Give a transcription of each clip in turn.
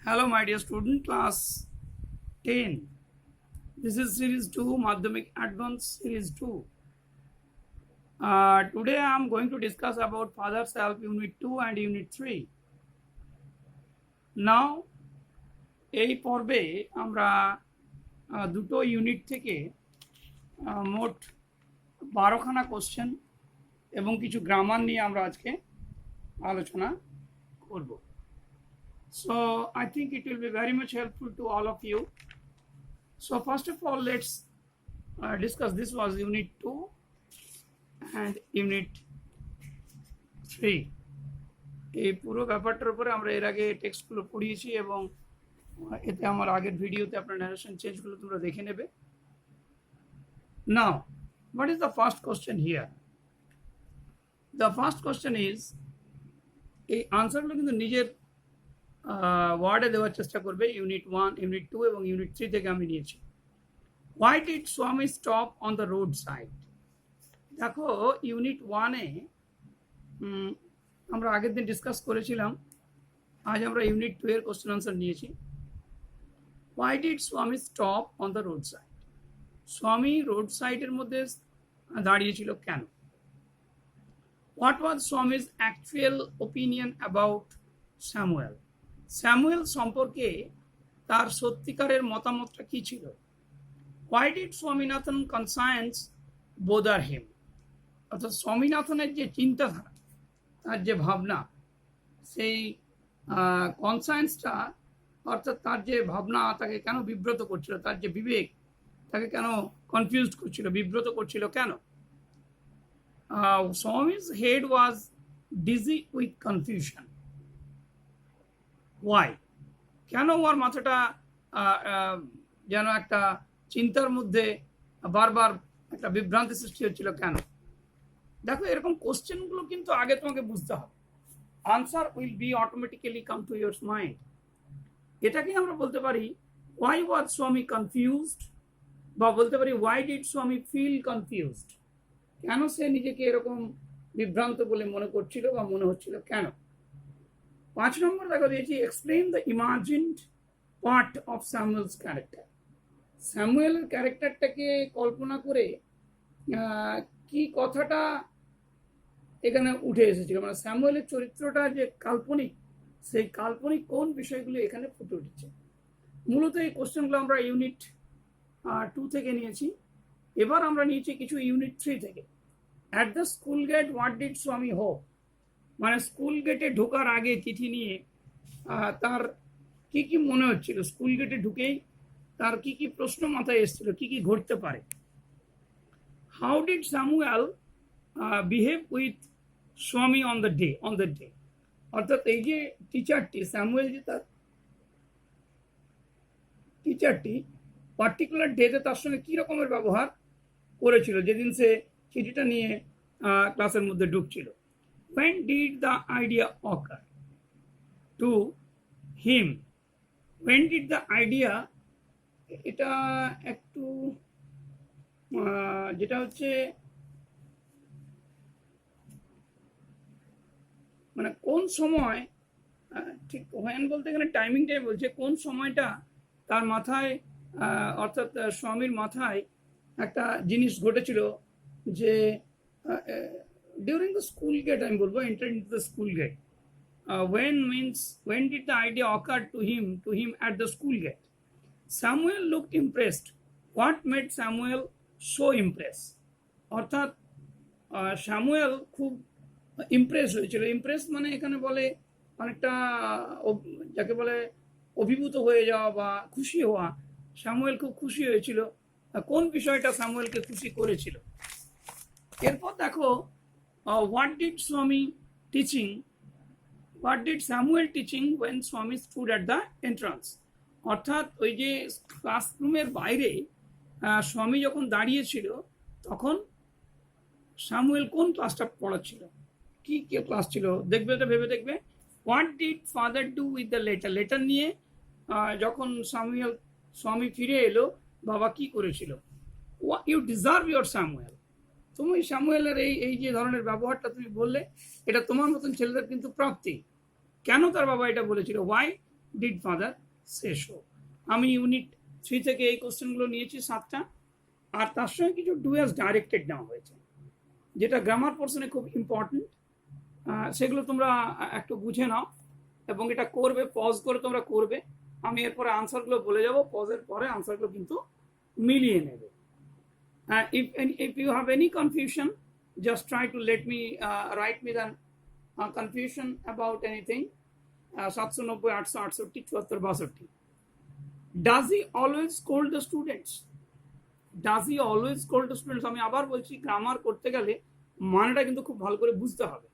Hello, my dear student, class 10. This is series 2, Madhyamik Advanced series 2. Today I am going to discuss about Father's Help Unit 2 and Unit 3. Now, এই পর্বে আমরা দুটো unit থেকে মোট 12খানা question এবং কিছু grammar নিয়ে আমরা আজকে আলোচনা করব। So I think it will be very much helpful to all of you. So first of all, let's discuss. This was Unit 2 and Unit 3. এই পুরো ব্যাপারটার উপরে আমরা এর আগে টেক্সটগুলো পড়িয়েছি এবং এতে আমার আগের ভিডিওতে আপনার ন্যারেশন চেঞ্জগুলো তোমরা দেখে নেবে। Now, what is the first question here? The first question is, এই আনসারগুলো কিন্তু নিজের ওয়ার্ডে দেওয়ার চেষ্টা করবে। ইউনিট 1, ইউনিট 2 এবং ইউনিট 3 থেকে আমি নিয়েছি। Why did Swami stop on the roadside? দেখো, ইউনিট 1-এ আমরা আগের দিন ডিসকাস করেছিলাম, আজ আমরা ইউনিট 2 এর কোশ্চেন আনসার নিয়েছি। Why did Swami stop on the roadside? স্বামী রোড সাইডের মধ্যে দাঁড়িয়েছিল কেন? What was Swami's actual opinion about Samuel? Samuel সম্পর্কে তার সত্যিকারের মতামতটা কি ছিল? Why did Swaminathan conscience bother him? অর্থাৎ স্বামীনাথনের যে চিন্তাধারা, তার যে ভাবনা, সেই কনসায়েন্সটা অর্থাৎ তার যে ভাবনা তাকে কেন বিব্রত করছিল, তার যে বিবেক তাকে কেন কনফিউজড করছিল, বিব্রত করছিল কেন? Swami's head was dizzy with confusion. Why? কেন ওর মাথাটা যেন একটা চিন্তার মধ্যে বারবার একটা বিভ্রান্তি সৃষ্টি হচ্ছিল কেন? দেখো, এরকম কোশ্চেনগুলো কিন্তু আগে তোমাকে বুঝতে হবে। Answer will be automatically come to your mind. এটাকে আমরা বলতে পারি ওয়াই ওয়াজ স্বামী কনফিউজড, বা বলতে পারি ওয়াই ডিড স্বামী ফিল কনফিউজড। কেন সে নিজেকে এরকম বিভ্রান্ত বলে মনে করছিল বা মনে হচ্ছিল কেন? 5 নম্বর দেখা দিয়েছি, explain the imagined part of Samuel's character. স্যামুয়েলের ক্যারেক্টারটাকে কল্পনা করে কি কথাটা এখানে উঠে এসেছিল, মানে স্যামুয়েলের চরিত্রটা যে কাল্পনিক, সেই কাল্পনিক কোন বিষয়গুলো এখানে ফুটে উঠেছে। মূলত এই কোশ্চেনগুলো আমরা ইউনিট 2 থেকে নিয়েছি। এবার আমরা নিয়েছি কিছু ইউনিট 3 থেকে। At the school gate what did Swami hope? মানে স্কুল গেটে ঢোকার আগে চিঠি নিয়ে তার কি কি মনে হচ্ছিল, স্কুল গেটে ঢুকেই তার কি কি প্রশ্ন মাথায় এসেছিল, কি কি ঘটতে পারে। How did Samuel behave with স্বামী অন দ্য ডে? অর্থাৎ এই যে টিচারটি, স্যামুয়েল যে তার টিচারটি পার্টিকুলার ডেতে তার সঙ্গে কী রকমের ব্যবহার করেছিল যেদিন সে চিঠিটা নিয়ে ক্লাসের মধ্যে ঢুকছিল। When did the idea occur to him? When did the idea, এটা একটু যেটা হচ্ছে মানে কোন সময়, ঠিক when বলতে এখানে টাইমিংটাই বলছে, কোন সময়টা তার মাথায় অর্থাৎ স্বামীর মাথায় একটা জিনিস ঘটেছিল যে during the school gate, আমি বলবো entering into the school gate. When means when did the idea occur to him at the school gate? Samuel looked impressed. What made Samuel so impressed? অর্থাৎ স্যামুয়েল খুব Impress হয়েছিল। Impress মানে এখানে বলে অনেকটা যাকে বলে অভিভূত হয়ে যাওয়া বা খুশি হওয়া। স্যামুয়েল খুব খুশি হয়েছিল। কোন বিষয়টা স্যামুয়েলকে খুশি করেছিল? এরপর দেখো, what did Samuel teaching when Swami stood at the entrance? অর্থাৎ ওই যে ক্লাসরুমের বাইরে স্বামী যখন দাঁড়িয়েছিল তখন স্যামুয়েল কোন ক্লাসটা পড়াচ্ছিল, কি কি ক্লাস ছিল দেখবে, এটা ভেবে দেখবে। What did father do with the letter? Letter নিয়ে যখন স্বামী ফিরে এলো, বাবা কি করেছিল? You deserve your Samuel. তুমি স্যামুয়েলের এই যে ধরনের ব্যবহারটা তুমি বললে, এটা তোমার মতন ছেলেদের কিন্তু প্রাপ্তি। কেন তার বাবা এটা বলেছিল? Why did father say so. আমি ইউনিট 3 থেকে এই কোশ্চেনগুলো নিয়েছি 7টা, আর তার সঙ্গে কিছু ডু অ্যাজ ডাইরেক্টেড নেওয়া হয়েছে, যেটা গ্রামার পোর্শনে খুব ইম্পর্টেন্ট। সেগুলো তোমরা একটু বুঝে নাও এবং এটা করবে, পজ করে তোমরা করবে। আমি এরপরে আনসারগুলো বলে যাব, পজের পরে আনসারগুলো কিন্তু মিলিয়ে নেবে। If you have any confusion, just try to let me write me the confusion about anything. 790, 868, 74, 62. Does he always scold the students? Does he always scold the students? আমি আবার বলছি, গ্রামার করতে গেলে মানেটা কিন্তু খুব ভালো করে বুঝতে হবে।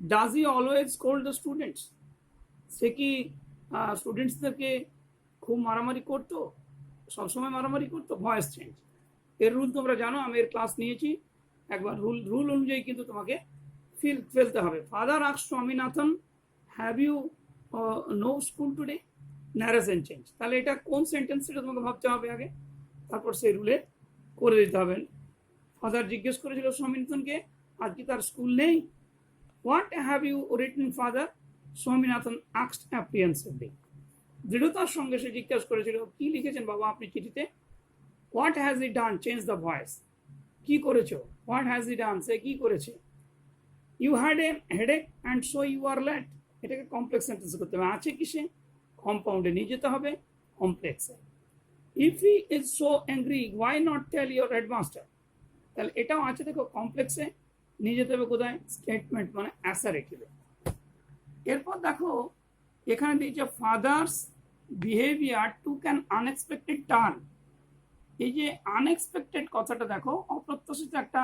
Does he always scold the students? সে কি স্টুডেন্টসদেরকে খুব মারামারি করতো, সবসময় মারামারি করতো? ভয়েস চেঞ্জ, এর রুল তোমরা জানো, আমি এর ক্লাস নিয়েছি একবার। রুল অনুযায়ী কিন্তু তোমাকে ফেলতে হবে। Father asked Swaminathan, have you no school today? Narration change. তাহলে এটা কোন সেন্টেন্স, সেটা তোমাকে ভাবতে হবে আগে, তারপর সেই রুলে করে দিতে হবে। ফাদার জিজ্ঞেস করেছিল স্বামীনাথনকে আজকে তার স্কুল নেই। What have you written father? Swaminathan asked apprehensively. দৃঢ়তার সঙ্গে সে জিজ্ঞাসা করেছিল, কি লিখেছেন বাবা আপনি চিঠিতে? What has he done? Change the voice. কি করেছো? হোয়াট হ্যাজ হি ডান, সে কি করেছে? You had a headache and so you are late. এটাকে কমপ্লেক্স সেন্টেন্স করতে হবে। আছে কিসে? কম্পাউন্ডে নিয়ে যেতে হবে, কমপ্লেক্সে। If he is so angry why not tell your headmaster? তাহলে এটাও আছে, দেখো কমপ্লেক্সে নিয়ে যেতে হবে কোথায়? স্টেটমেন্ট মানে অ্যাসারেটিভে। এরপর দেখো এখানে দিয়েছে father's behaviour took an unexpected turn. এই যে আনএক্সপেক্টেড কথাটা দেখো, অপ্রত্যাশিত একটা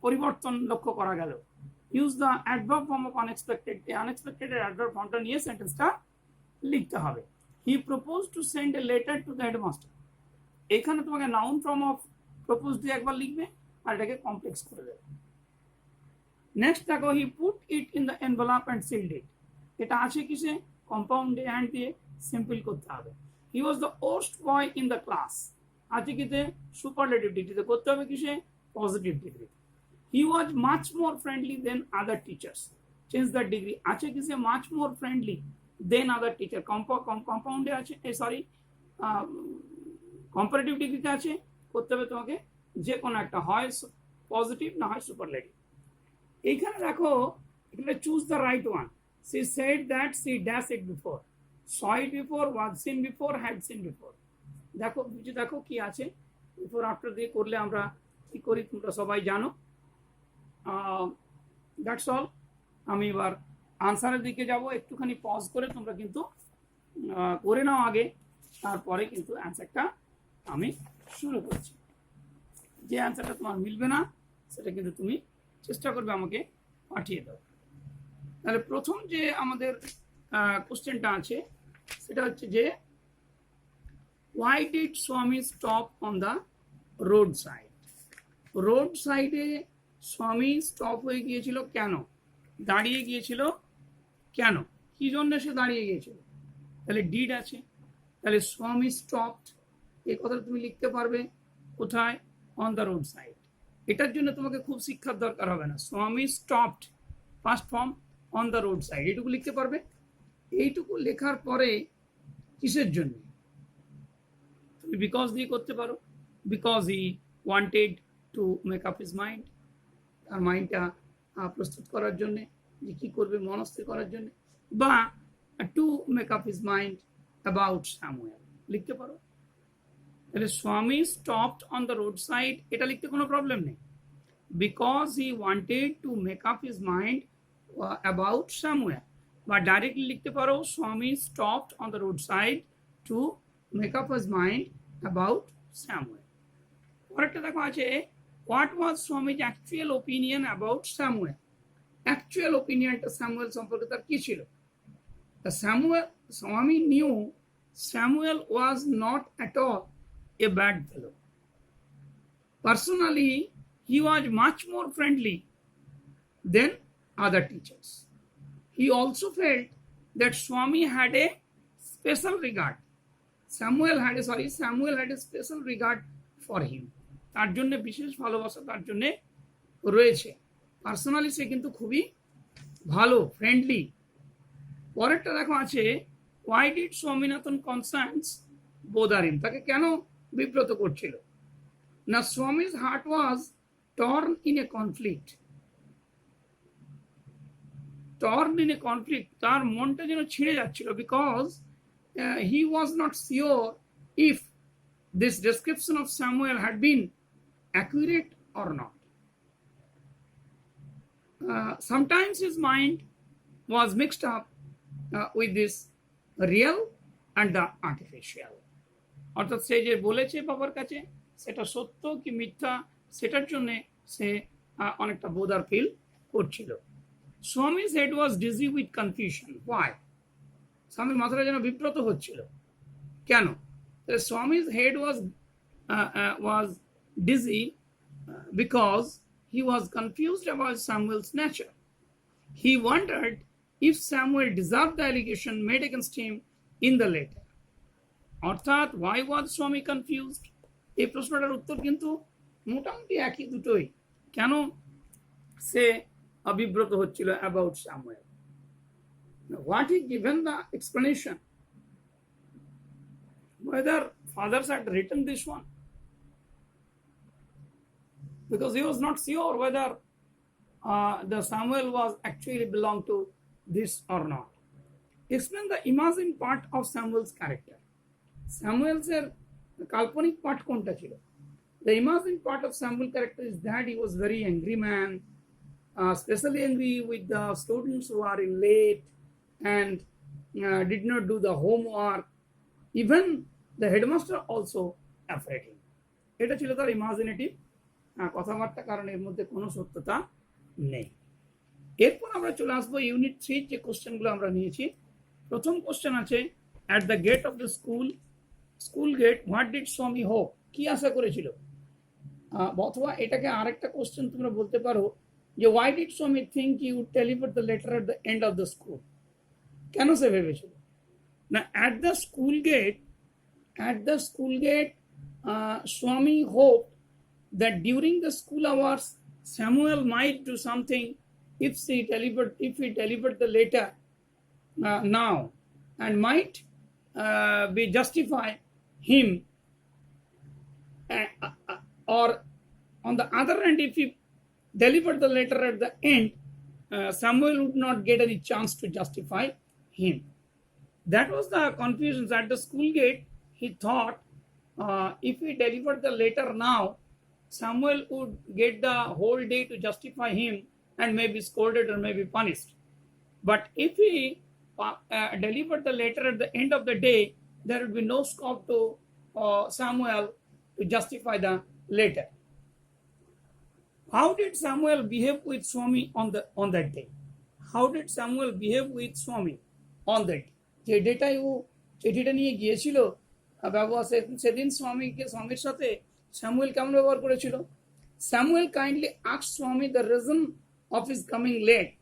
পরিবর্তন লক্ষ্য করা গেল। Use the adverb form of unexpected. এই আনএক্সপেক্টেড এর অ্যাডভার্ব ফর্মটা নিয়ে সেন্টেন্সটা লিখতে হবে। হি propose to send a letter to the headmaster. এখানে তোমাকে নাউন ফর্ম অফ প্রপোজ দিয়ে একবার লিখবে আর এটাকে কমপ্লেক্স করে দেবে। নেক্সট দেখো, he put it in the envelope and sealed it. এটা আছে কিসে? কম্পাউন্ডে হ্যান্ড দিয়ে সিম্পল করতে হবে। He was the worst boy in the class. আছে কিতে? সুপারলেটিভ ডিগ্রিতে করতে হবে কিসে? Positive degree. He was much more friendly than other teachers. Change the degree. আছে কিসে? Much more friendly than other teacher. কম্পাউন্ডে আছে, সরি কম্পারেটিভ ডিগ্রিতে আছে, করতে হবে তোমাকে যে কোনো একটা, হয় পজিটিভ না হয় সুপারলেটিভ। এইখানে দেখো এখানে choose the right one. She said that she dash it before, saw it before, was seen before, had seen before। দেখো বুঝে দেখো কি আছে। বিফোর আফটার দিয়ে করলে আমরা কি করি তোমরা সবাই জানো। That's all. আমি এবার আনসারের দিকে যাব, একটুখানি পজ করে তোমরা কিন্তু করে নাও আগে, তারপরে কিন্তু অ্যান্সারটা আমি শুরু করছি। যে অ্যান্সারটা তোমার মিলবে না সেটা কিন্তু তুমি চেষ্টা করবে আমাকে পাঠিয়ে দাও। তাহলে প্রথম যে আমাদের কোশ্চেনটা আছে সেটা হচ্ছে যে, why did স্বামী stop on the road side? Road সাইডে স্বামী স্টপ হয়ে গিয়েছিল কেন? দাঁড়িয়ে গিয়েছিল কেন? কি জন্য সে দাঁড়িয়ে গিয়েছিল? তাহলে ডিড আছে, তাহলে স্বামী স্টপড এই কথাটা তুমি লিখতে পারবে কোথায়? On the road side. এটার জন্য তোমাকে খুব শিক্ষার দরকার হবে না। স্বামী stopped first form on the road side, এইটুকু লিখতে পারবে। এইটুকু লেখার পরে কিসের জন্য? তুমি বিকজ দিয়ে করতে পারো। Because he wanted to make up his mind, তার মাইন্ডটা প্রস্তুত করার জন্যে, যে কী করবে মনস্থির করার জন্যে, বা to make up his mind about somewhere লিখতে পারো। তাহলে Swami stopped on the road side এটা লিখতে কোনো প্রবলেম নেই। Because he wanted to make up his mind about somewhere, বা ডাইরেক্টলি লিখতে পারো Swami stopped on the road side to make up his mind about somewhere. পরেরটা দেখো আছে, what was Swami's actual opinion about Samuel? Actual ওপিনিয়নটা Samuel সম্পর্কে তার কি ছিল? স্বামী new Samuel was not at all a bad fellow. Personally he was much more friendly than other teachers. He also felt that Swami had a special regard. Samuel had a special regard for him. তার জন্য বিশেষ ভালোবাসা তার জন্য রয়েছে। Personally সে কিন্তু খুবই ভালো, ফ্রেন্ডলি। পরেরটা দেখো আছে, why did Swaminathan concerns bother him? তাকে কেন বিব্রত করছিল? Now Swami's heart was torn in a conflict. Torn in a conflict. তার মনটা যেন ছিঁড়ে যাচ্ছিল, because he was not sure if this description of Samuel had been accurate or not. Sometimes his mind was mixed up with this real and the artificial. অর্থাৎ সে যে বলেছে বাবার কাছে সেটা সত্য কি মিথ্যা, সেটার জন্য সে অনেকটা বোদার ফিল করছিল। Swami's head was dizzy with confusion. Why? স্বামীর মাথাটা যেন বিব্রত হচ্ছিল, কেন? Swami's head was dizzy because he was confused about Samuel's nature. He wondered if Samuel deserved the allegation made against him in the letter. অর্থাৎ why was Swami confused? এই প্রশ্নটার উত্তর কিন্তু মোটামুটি একই দুটোই। কেন সে অবিব্রত হচ্ছিল about Samuel? What he given the explanation? Whether fathers had written this one, because he was not sure whether the Samuel was actually belonged to this or not. Explain the imagined part of Samuel's character. Samuel's কাল্পনিক part কোনটা ছিল? The imagined part of Samuel's character is that he was very angry man, especially angry with the students who are in late and did not do the homework. Even the headmaster also afraid him. এটা ছিল তার imaginative কথাবার্তা, কারণ এর মধ্যে কোনো সত্যতা নেই। এরপর আমরা চলে আসবো ইউনিট 3 যে কোশ্চেনগুলো আমরা নিয়েছি। প্রথম কোশ্চেন আছে, at the gate of the school gate what did Swami hope? কি আশা করেছিল? অথবা এটাকে আরেকটা কোশ্চেন তোমরা বলতে পারো যে why did Swami think you would deliver the letter at the end of the school? কেন সে ভেবেছিল? না, at the school gate Swami hoped that during the school hours Samuel might do something if he delivered the letter now, and might be justify him, or on the other hand, if he delivered the letter at the end, Samuel would not get any chance to justify him. That was the confusion. At the school gate, he thought if he delivered the letter now, Samuel would get the whole day to justify him and may be scolded or may be punished. But if he delivered the letter at the end of the day, there would be no scope to Samuel to justify the letter. How did Samuel behave with Swami on that day? How did Samuel behave with Swami on that day? যে ডেটাই ও চিঠিটা নিয়ে গিয়েছিল ব্যবহার, সেদিন স্বামীর সাথে Samuel কেমন ব্যবহার করেছিল? Samuel kindly asked Swami the reason of his coming late,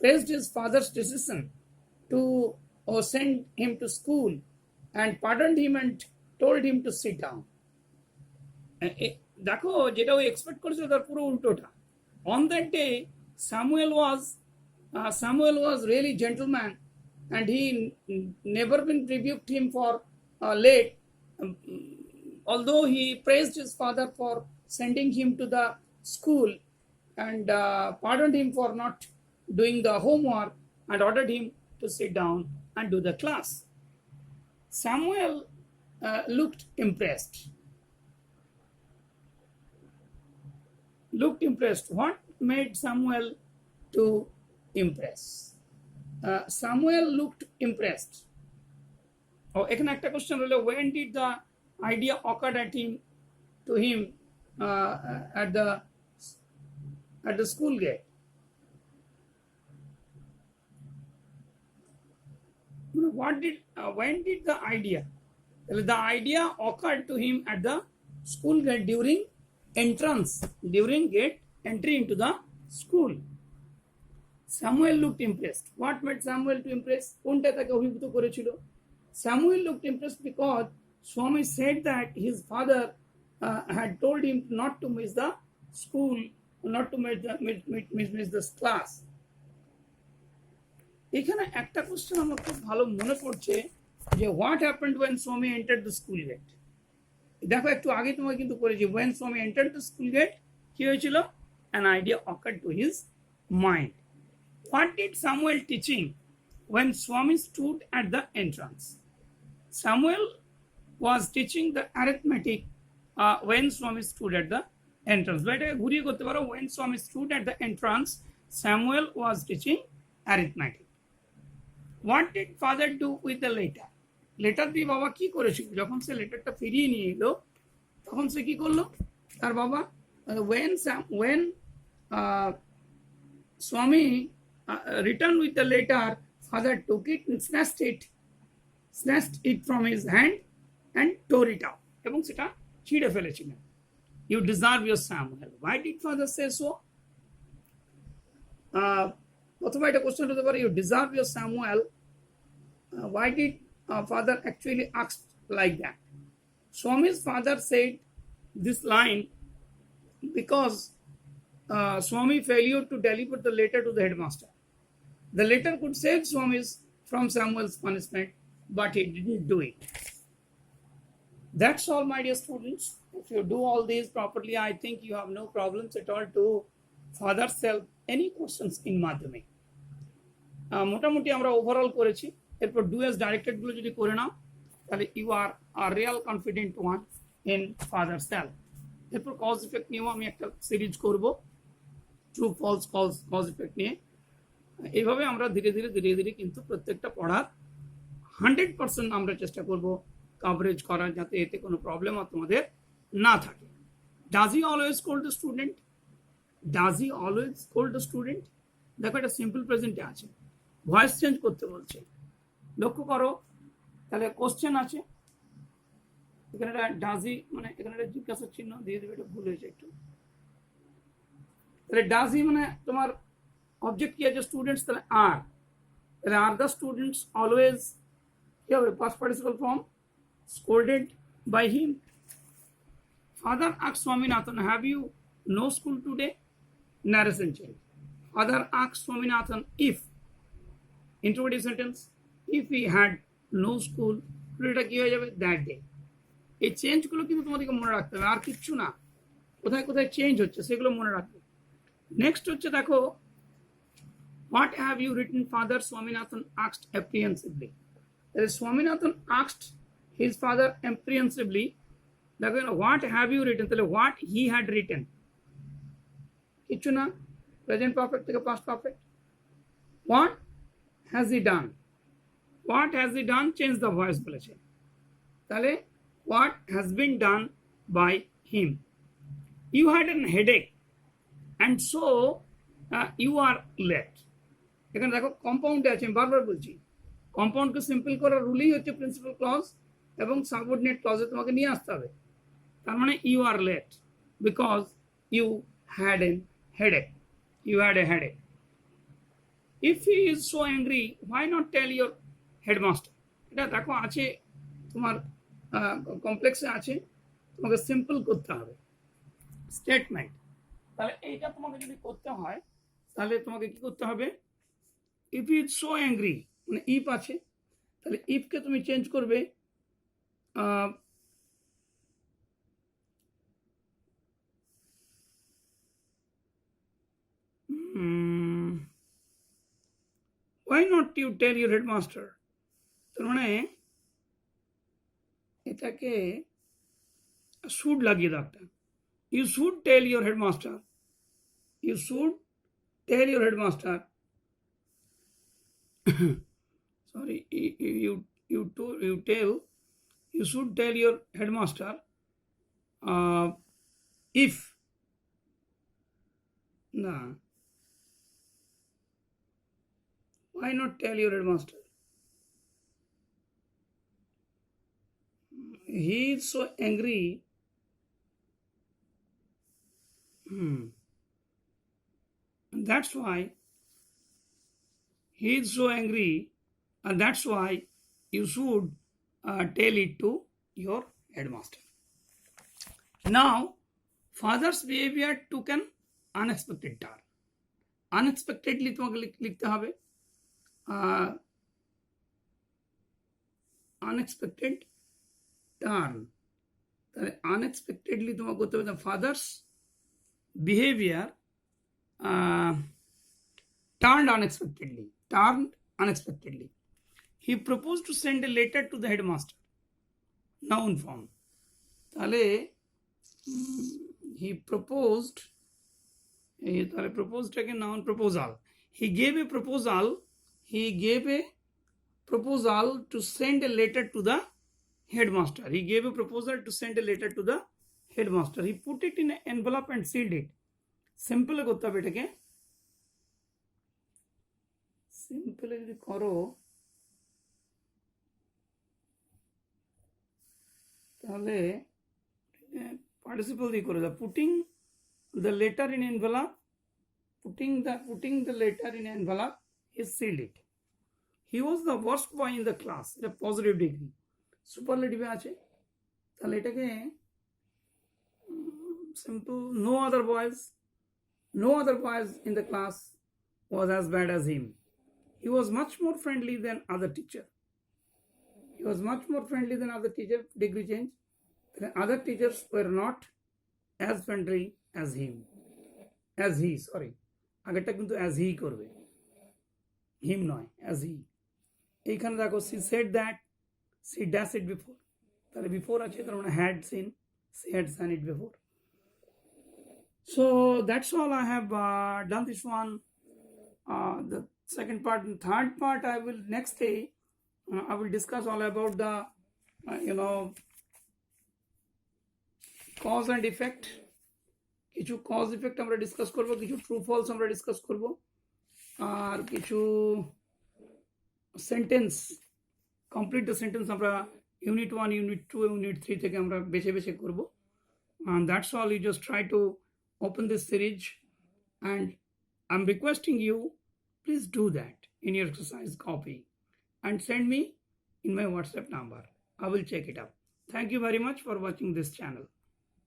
praised his father's decision to send him to school, and pardoned him and told him to sit down. দেখো, যেটা ও এক্সপেক্ট করেছিল তার পুরো উল্টোটা। On that day, Samuel was really gentleman, and he never been rebuked him for late, although he praised his father for sending him to the school and pardoned him for not doing the homework and ordered him to sit down and do the class. Samuel looked impressed. What made Samuel to impress? Samuel looked impressed. এখানে একটা question হলো, when did the idea occur to him at the school gate? When did the idea? The idea occurred to him at the school gate during gate entry into the school. Samuel looked impressed. What made Samuel to impress? কোনটা তাকে অভিভূত করেছিল? Samuel looked impressed because Swami said that his father had told him not to miss the school, not to miss the class. এখানে একটা question আমার খুব ভালো মনে পড়ছে, যে হোয়াট হ্যাপেন্ড ওয়েন স্বামী এন্টার দ্য স্কুল গেট। দেখো একটু আগে তোমাকে কিন্তু করেছি, ওয়েন স্বামী এন্টার দ্য স্কুল গেট কি হয়েছিল? An idea ochre to his mind. What did Samuel teaching when Swami stood at the entrance? Samuel was teaching the arithmetic when Swami stood at the entrance. But ঘুরিয়ে করতে পারো, when Swami stood at the entrance, Samuel was teaching arithmetic. What did father do with the letter? Letter দিয়ে বাবা কি করেছিল? যখন সে লেটারটা ফিরিয়ে নিয়ে এলো তখন সে কি করলো? তার বাবা when Swami returned with the letter, father took it and snatched it from his hand and tore it out. এবং সেটা ছিঁড়ে ফেলেছিলেন। You deserve your Samuel. Why did father say so? প্রথমে একটা কোশ্চেন হতে পারে, you deserve your Samuel. Why did father actually asked like that? Swami's father said this line because Swami failed to deliver the letter to the headmaster. The letter could save Swami's from Samuel's punishment, but he didn't do it. That's all, my dear students. If you do all these properly, I think you have no problems at all to further solve any questions in Madhyamik. মোটামুটি আমরা overall করেছি। এরপর do as ডাইরেক্টেডগুলো যদি করে নাও তাহলে you are real confident one in father self. এরপর cause effect নিয়েও আমি একটা সিরিজ করব, ট্রু ফলস কজ ইফেক্ট নিয়ে। এইভাবে আমরা ধীরে ধীরে কিন্তু প্রত্যেকটা পড়ার 100% আমরা চেষ্টা করব কভারেজ করার, যাতে এতে কোনো প্রবলেম আর তোমাদের না থাকে। Does he always scold the student? Does he always scold the student? দেখো এটা সিম্পল প্রেজেন্টে আছে, ভয়েস চেঞ্জ করতে বলছে। লক্ষ্য করো, তাহলে কোশ্চেন আছে এখানে, একটা ডাজি মানে এখানে একটা জিজ্ঞাসা চিহ্ন দিয়ে দেবে, এটা ভুল হয়েছে একটু। তাহলে ডাজি মানে তোমার অবজেক্ট কি আছে? স্টুডেন্টস, তাহলে আর, তাহলে আর দ্য স্টুডেন্টস অলওয়েজ কি হবে? Past participle form, scolded by him. Father asked Swaminathan, have you no school today? Narration change. Father asked Swaminathan if, interrogative sentence, if he had no school, এটা কি হয়ে যাবে? That day. এই চেঞ্জগুলো কিন্তু তোমাদেরকে মনে রাখতে হবে, আর কিচ্ছু না। কোথায় কোথায় চেঞ্জ হচ্ছে সেগুলো মনে রাখবে। নেক্সট হচ্ছে দেখো, what have you written? Father Swaminathan asked apprehensively. Swaminathan asked his father apprehensively, দেখো what have you written, তাহলে what he had written, কিছু না, প্রেজেন্ট পারফেক্ট থেকে past perfect. what has he done? what has he done, change the voice বলেছে, তাহলে what has been done by him. you had an headache and so you are late. এখানে দেখো কম্পাউন্ডে আছে, আমি বারবার বলছি কম্পাউন্ডকে সিম্পল করার রুলই হচ্ছে প্রিন্সিপাল ক্লজ এবং সাবঅর্ডিনেট ক্লজে তোমাকে নিয়ে আসতে হবে। তার মানে you are late because you had an headache, you had a headache. If he is so angry why not tell your headmaster. এটা দেখো আছে তোমার কমপ্লেক্সে আছে, তোমাকে সিম্পল করতে হবে স্টেটমেন্ট। তাহলে এইটা তোমাকে যদি করতে হয় তাহলে তোমাকে কি করতে হবে? If he is so angry মানে ইফ আছে, তাহলে ইফকে তুমি চেঞ্জ করবে why not you tell your headmaster, তার মানে এটাকে শুড লাগিয়ে দাও একটা, you should tell your headmaster, you should tell your headmaster sorry, you should tell your headmaster if na, why not tell your headmaster? He is so angry. And that's why he is so angry, and that's why you should tell it to your headmaster. Now, father's behavior took an unexpected turn. Unexpectedly তোমাকে লিখতে হবে, unexpected turn, তাহলে unexpectedly তোমাকে করতে হবে father's behaviour turned unexpectedly. He proposed to send a letter to the headmaster. Noun form. তাহলে he proposed, তাহলে proposed টাকে noun proposal. He gave a proposal to send a letter to the headmaster. He gave a proposal to send a letter to the headmaster. He put it in an envelope and sealed it. Simple করতে হবে এটাকে, simple যদি করো তাহলে participle দিয়ে করে দাও। Putting the letter in envelope, putting the letter in envelope, he sealed it. He was the worst boy in the class. এটা পজিটিভ ডিগ্রি, সুপারলেটিভে আছে, তাহলে এটাকে simple, no other boys in the class was as bad as him. He was much more friendly than other teacher. Degree change. The other teachers were not as friendly as he. আগেরটা কিন্তু as he করবে, him নয়, as he. এইখানে দেখো she said that, she does it before, তাহলে before আছে, তার মানে had seen, she had seen it before. So that's all I have done this one. The second part and third part I will next day I will discuss all about the cause and effect. কিছু cause effect আমরা discuss করব, কিছু true false আমরা discuss করব, আর কিছু sentence, complete the sentence আমরা unit 1, unit 2 এবং unit 3 থেকে আমরা বেছে বেছে করব। And that's all. You just try to open this series, and I'm requesting you, please do that in your exercise copy and send me in my WhatsApp number. I will check it up. Thank you very much for watching this channel.